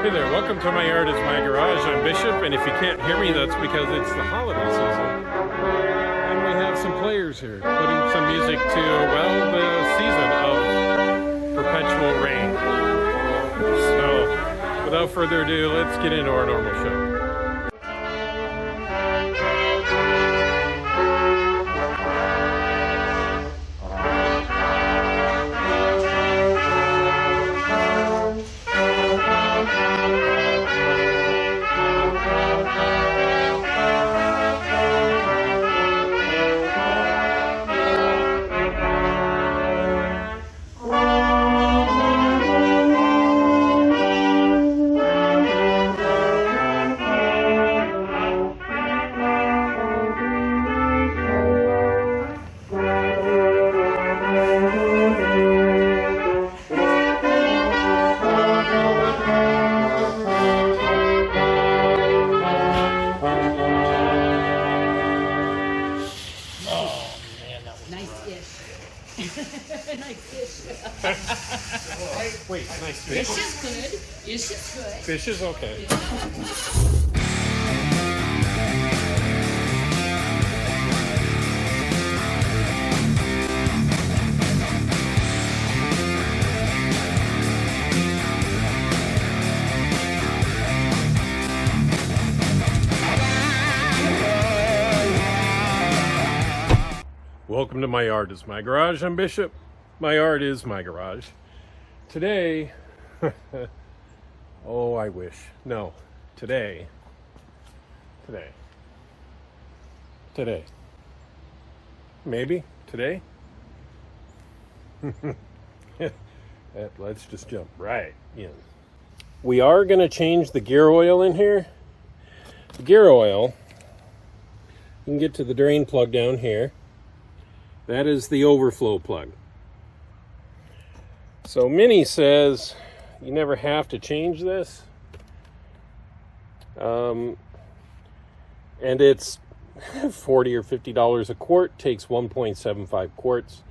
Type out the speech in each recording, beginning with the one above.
Hey there, welcome to My Yard is My Garage. I'm Bishop, and if you can't hear me, that's because it's the holiday season. And we have some players here, putting some music to, well, the season of perpetual rain. So, without further ado, let's get into our normal show. Wait, nice fish? Fish is good. Fish is good. Fish is okay. Welcome to My Yard is My Garage. I'm Bishop. My yard is my garage. Today, oh, I wish. No, today. Maybe today. Let's just jump right in. We are going to change the gear oil in here. The gear oil, you can get to the drain plug down here. That is the overflow plug. So Minnie says you never have to change this. And it's $40 or $50 a quart, takes 1.75 quarts.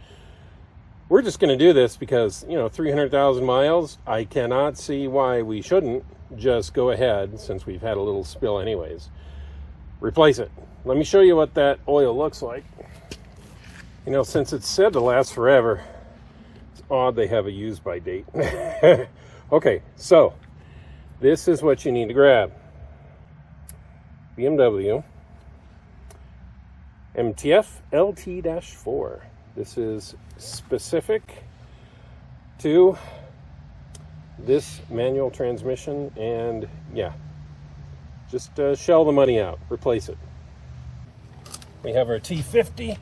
We're just going to do this because, 300,000 miles, I cannot see why we shouldn't just go ahead, since we've had a little spill anyways, replace it. Let me show you what that oil looks like. Since it's said to last forever, it's odd they have a use by date. Okay, so this is what you need to grab. BMW MTF LT-4. This is specific to this manual transmission, and yeah, just shell the money out, replace it. We have our T50.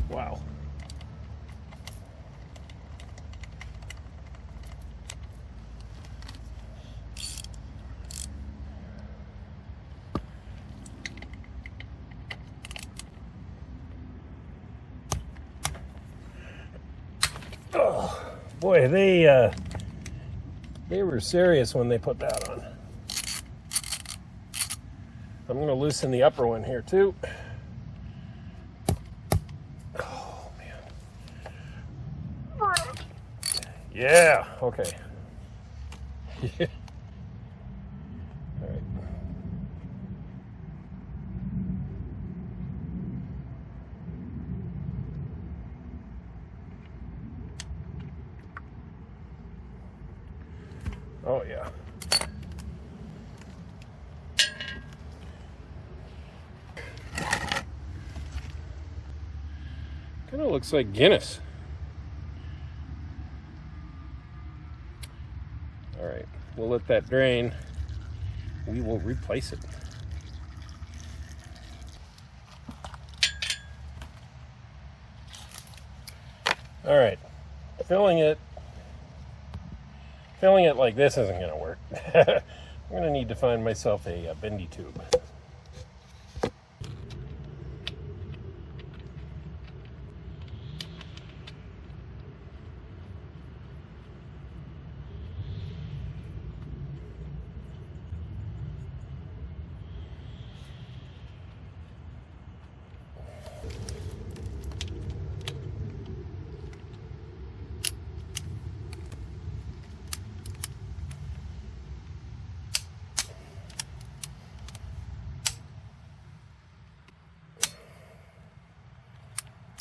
Wow. Oh, boy, they were serious when they put that on. I'm going to loosen the upper one here too. Yeah, okay. Yeah. All right. Oh, yeah. Kind of looks like Guinness. All right, we'll let that drain. We will replace it. All right, filling it like this isn't going to work. I'm going to need to find myself a bendy tube.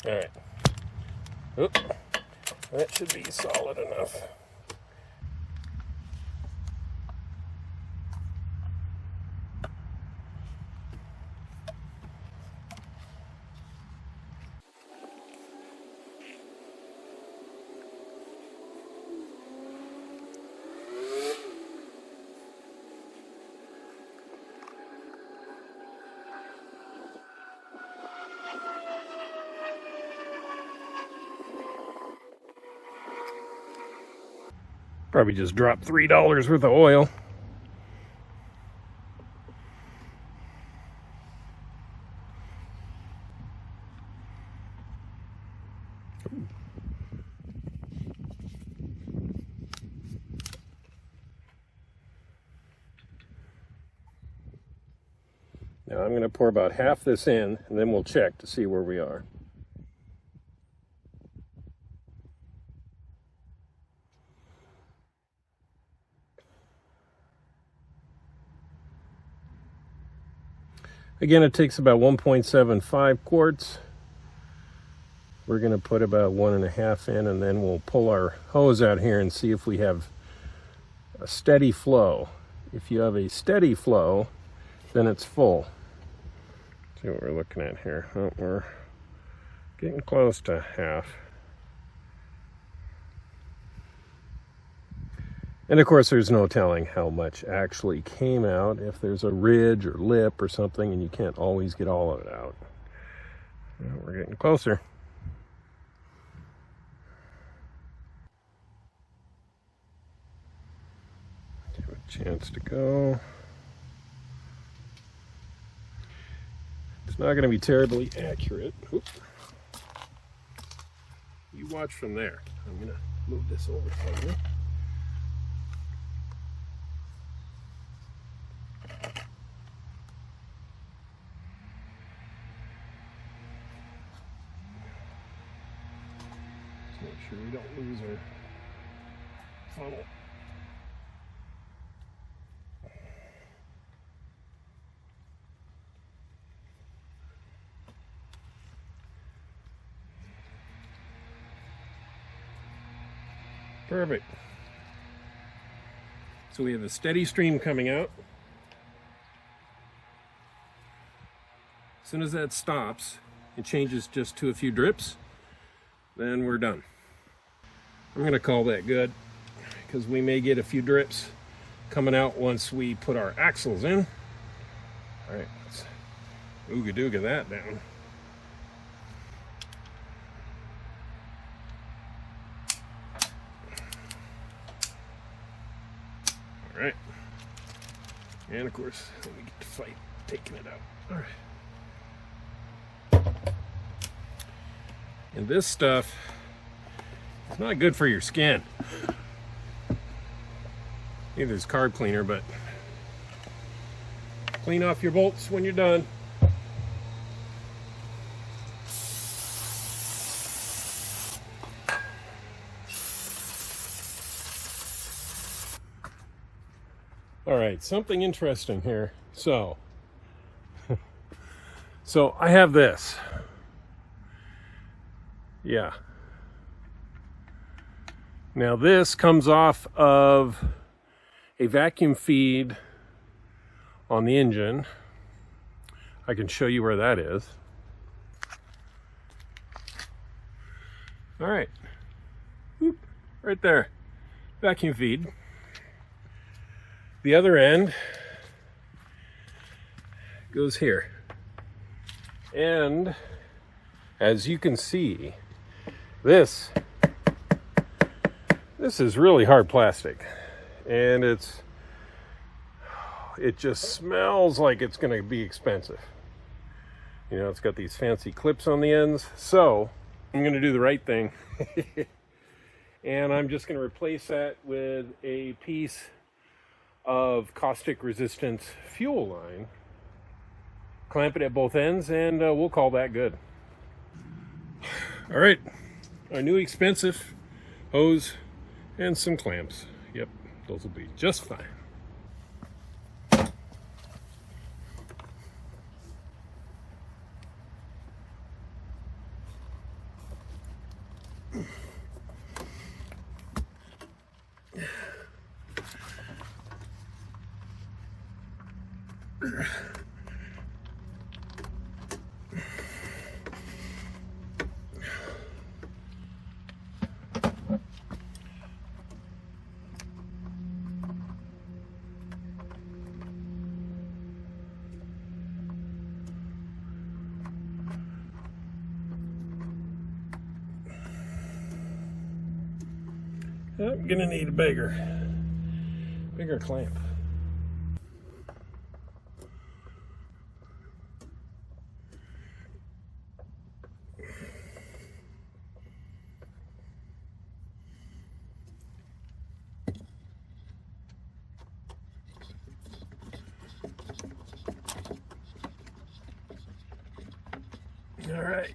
All right. Oop. That should be solid enough. Probably just dropped $3 worth of oil. Now I'm going to pour about half this in, and then we'll check to see where we are. Again, it takes about 1.75 quarts. We're going to put about 1.5 in, and then we'll pull our hose out here and see if we have a steady flow. If you have a steady flow, then it's full. Let's see what we're looking at here. Oh, we're getting close to half. And of course, there's no telling how much actually came out, if there's a ridge or lip or something, and you can't always get all of it out. Well, we're getting closer. Give it a chance to go. It's not going to be terribly accurate. Oop. You watch from there. I'm going to move this over slightly. Make sure we don't lose our funnel. Perfect. So we have a steady stream coming out. As soon as that stops, it changes just to a few drips. Then we're done. I'm going to call that good, because we may get a few drips coming out once we put our axles in. All right, let's ooga-dooga that down. All right. And of course, then we get to fight taking it out. All right. And this stuff, it's not good for your skin. Neither is carb cleaner, but clean off your bolts when you're done. All right, something interesting here. So I have this. Yeah. Now this comes off of a vacuum feed on the engine. I can show you where that is. All right. Whoop, right there. Vacuum feed. The other end goes here. And as you can see, this is really hard plastic, and it just smells like it's going to be expensive. You know, it's got these fancy clips on the ends, so I'm going to do the right thing. And I'm just going to replace that with a piece of caustic resistant fuel line, clamp it at both ends, and we'll call that good. All right, our new expensive hose and some clamps. Yep, those will be just fine. I'm gonna need a bigger clamp. All right.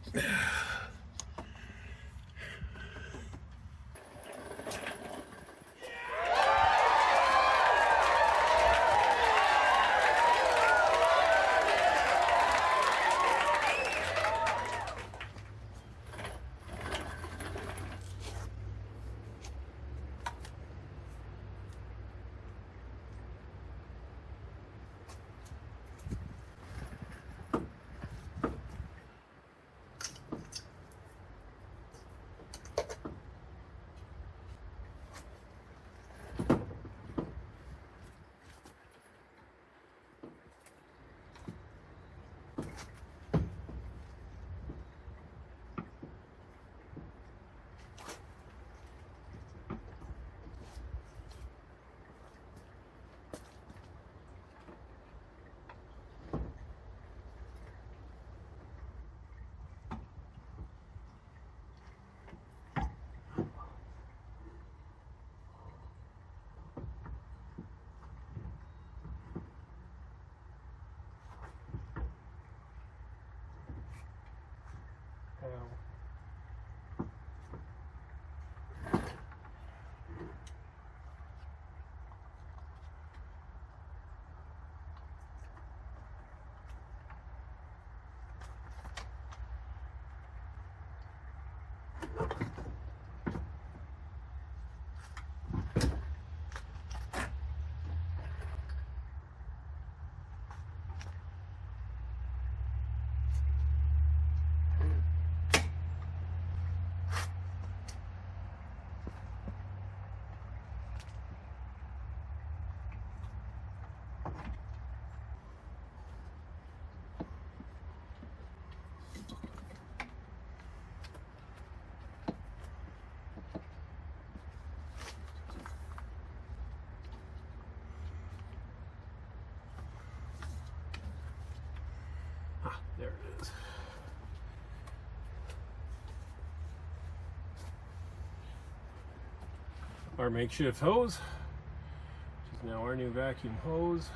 There it is. Our makeshift hose, which is now our new vacuum hose.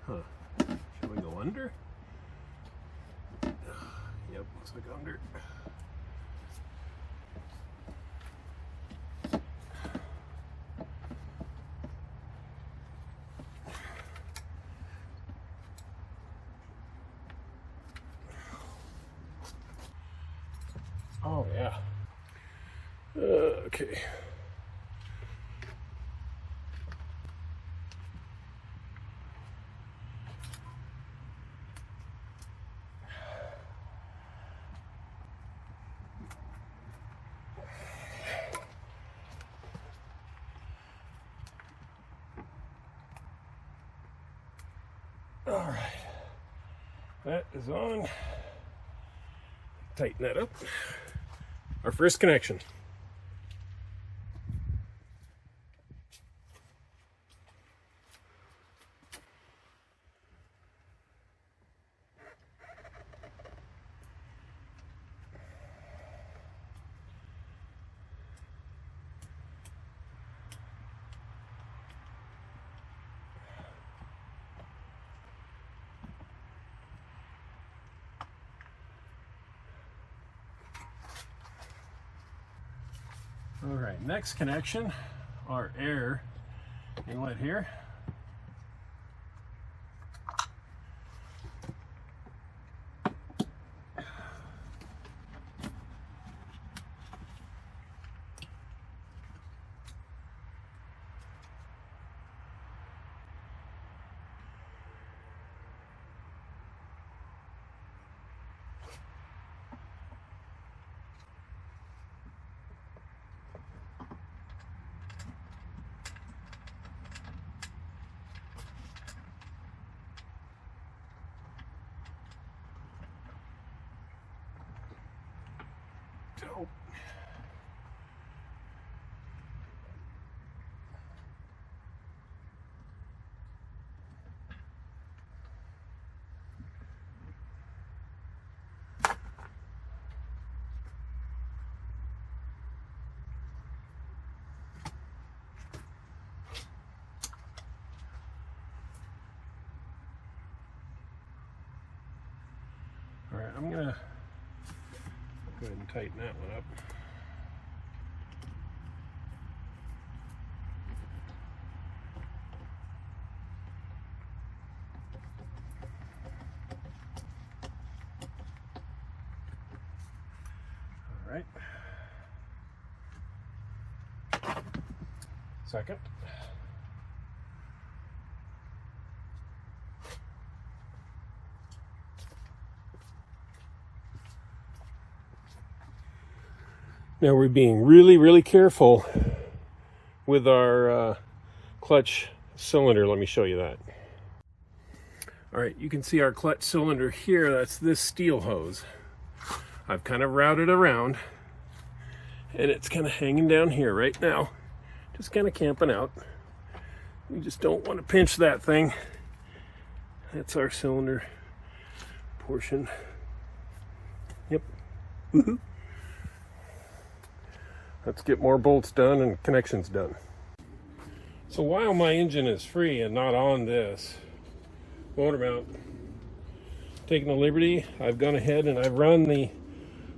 Huh. Should we go under? Yep, looks like under. Oh yeah. Okay. All right. That is on. Tighten that up. Our first connection. All right, next connection, our air inlet here. Dope. All right, I'm gonna go ahead and tighten that one up. All right. Second. Now we're being really careful with our clutch cylinder. Let me show you that. All right, you can see our clutch cylinder here. That's this steel hose. I've kind of routed around and it's kind of hanging down here right now. Just kind of camping out. We just don't want to pinch that thing. That's our cylinder portion. Yep. Woohoo. Let's get more bolts done and connections done. So while my engine is free and not on this motor mount, taking the liberty, I've gone ahead and I've run the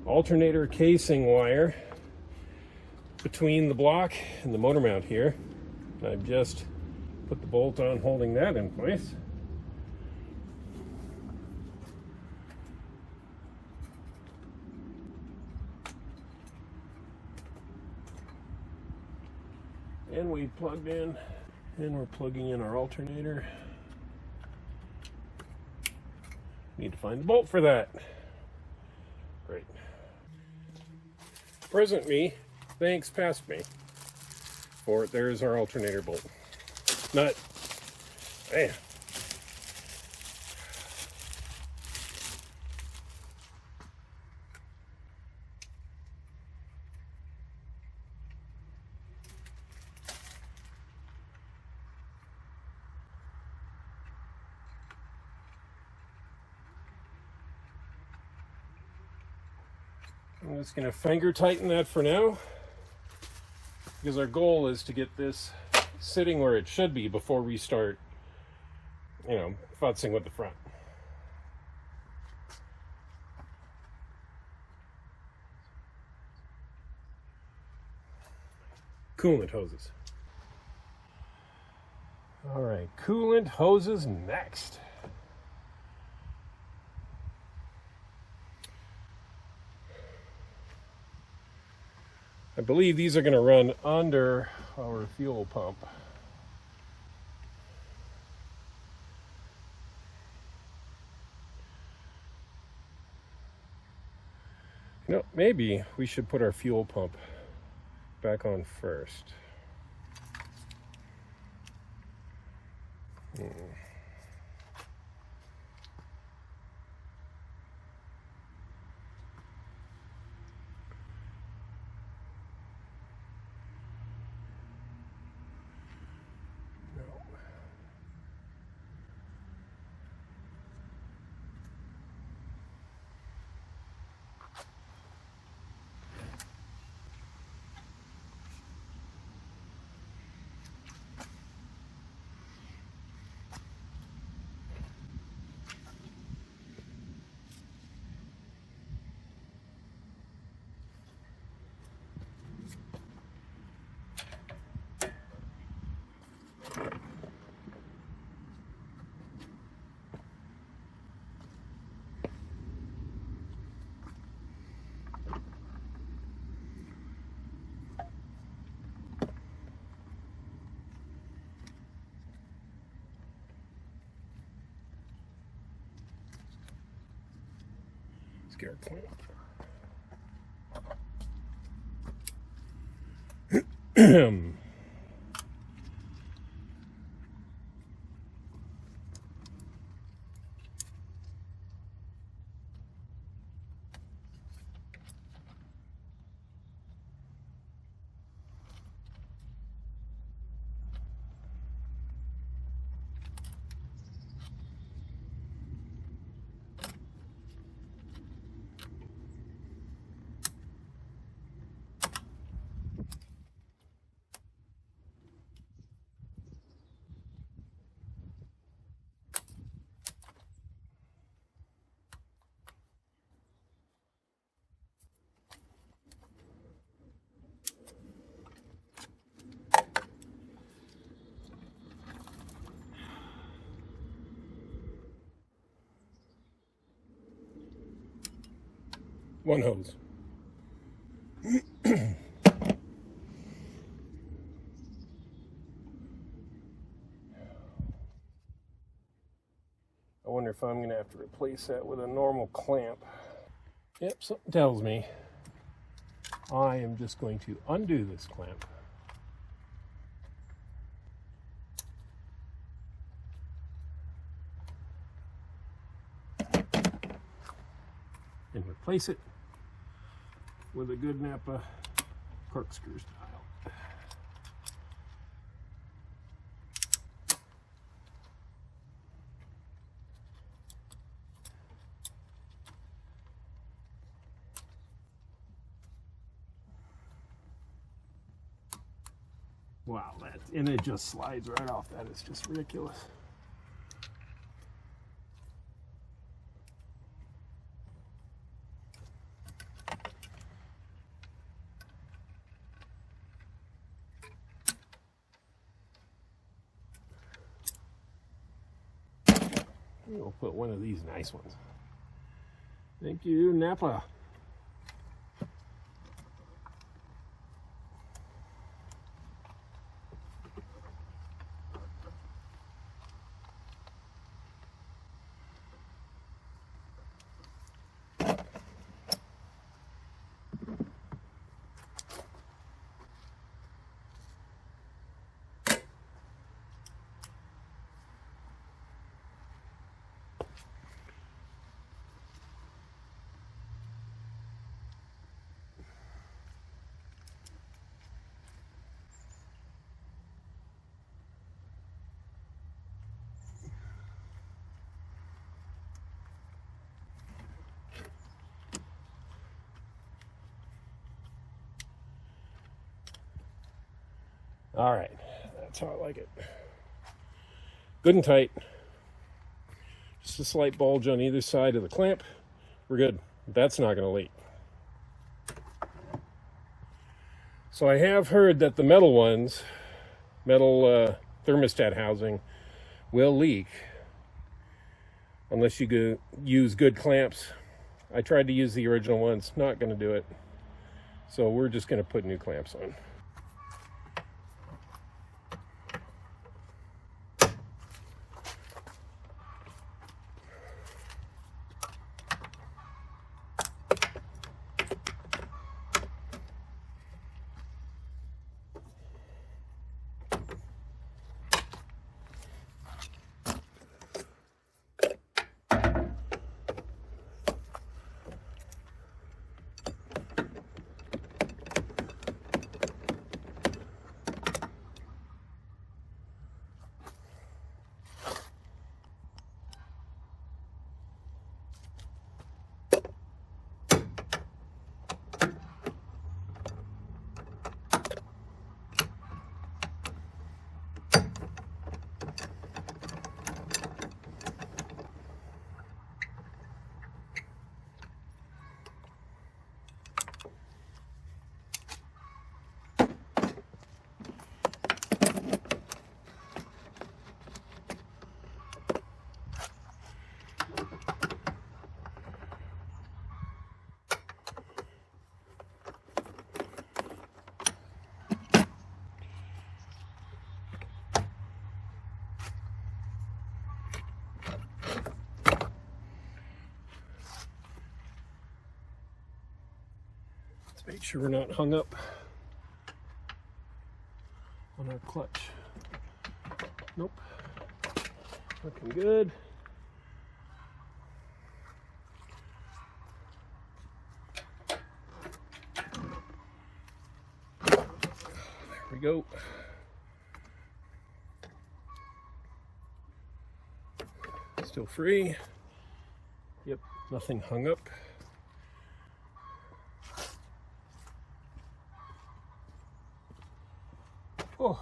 alternator casing wire between the block and the motor mount here. I've just put the bolt on holding that in place. And we plugged in, and we're plugging in our alternator. Need to find the bolt for that. Great. Present me thanks past me. For there's our alternator bolt. Nut. Man. I'm just going to finger tighten that for now, because our goal is to get this sitting where it should be before we start, futzing with the front. Coolant hoses. All right, coolant hoses next. I believe these are going to run under our fuel pump. Maybe we should put our fuel pump back on first. Scare clamp. one hose. I wonder if I'm going to have to replace that with a normal clamp. Yep, something tells me I am just going to undo this clamp. And replace it with a good Napa corkscrew style. Wow, and it just slides right off. That is just ridiculous. We'll put one of these nice ones. Thank you, Napa. All right, that's how I like it. Good and tight. Just a slight bulge on either side of the clamp. We're good. That's not going to leak. So I have heard that the metal ones, metal thermostat housing, will leak unless you use good clamps. I tried to use the original ones, not going to do it. So we're just going to put new clamps on. Make sure we're not hung up on our clutch. Nope. Looking good. There we go. Still free. Yep, nothing hung up. Oh.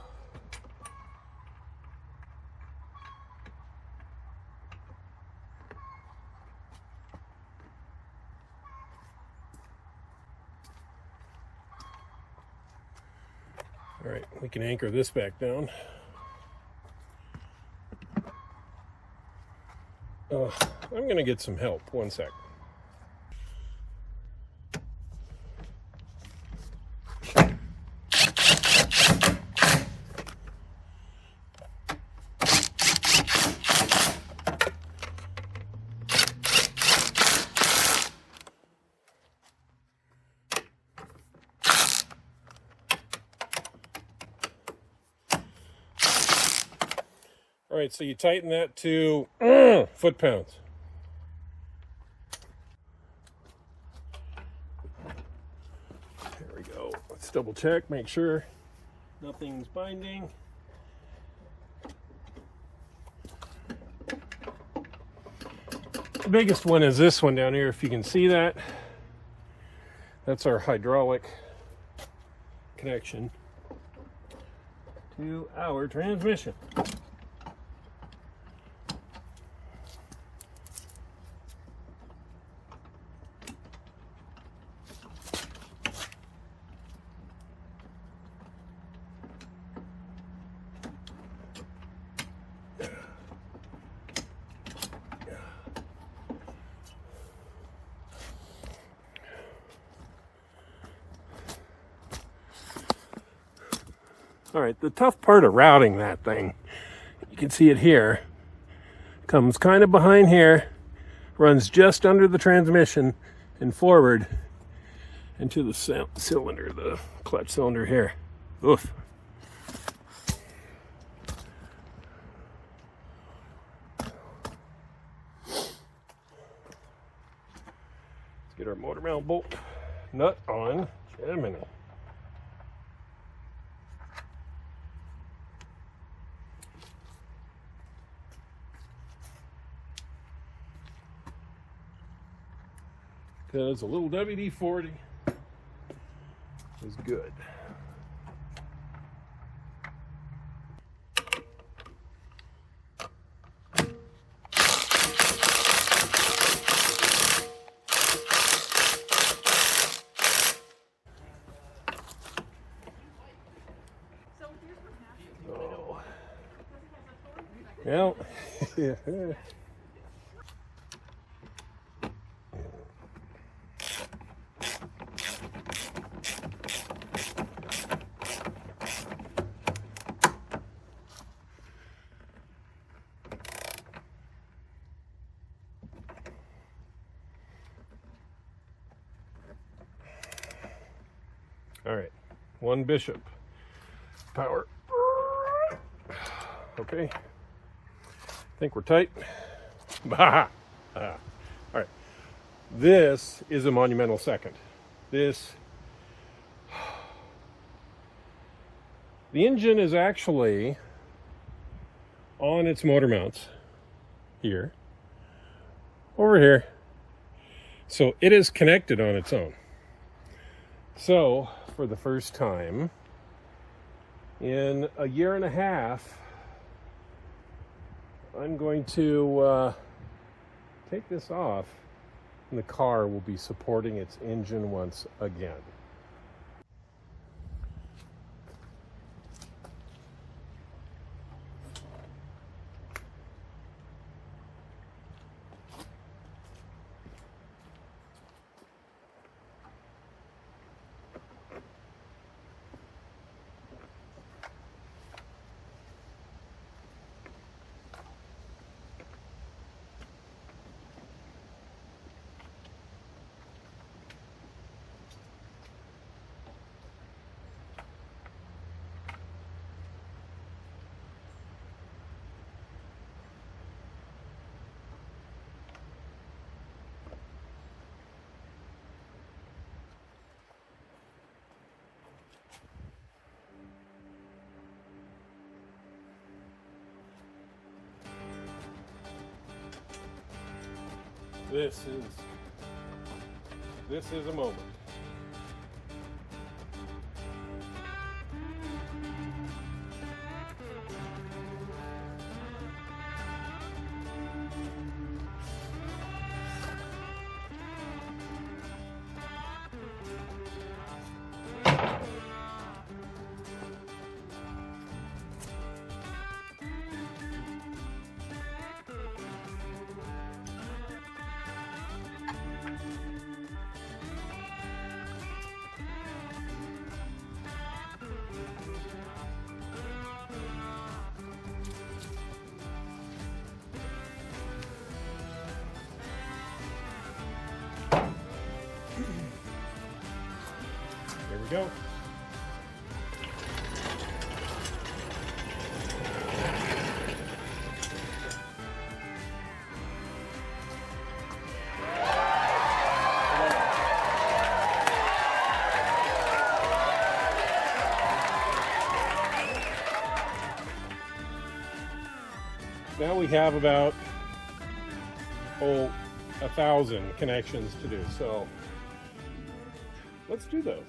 All right, we can anchor this back down. I'm going to get some help. One sec. All right, so you tighten that to foot-pounds. There we go. Let's double check, make sure nothing's binding. The biggest one is this one down here, if you can see that. That's our hydraulic connection to our transmission. All right, the tough part of routing that thing, you can see it here, comes kind of behind here, runs just under the transmission and forward into the cylinder, the clutch cylinder here. Oof. Let's get our motor mount bolt nut on in a minute. Because a little WD-40 is good. Oh. Well, yeah. All right, one bishop power. Okay, I think we're tight. All right, this is a monumental second. The engine is actually on its motor mounts here, over here. So it is connected on its own. So for the first time in a year and a half, I'm going to take this off, and the car will be supporting its engine once again. This is a moment. There we go. now we have about 1,000 connections to do. So let's do those.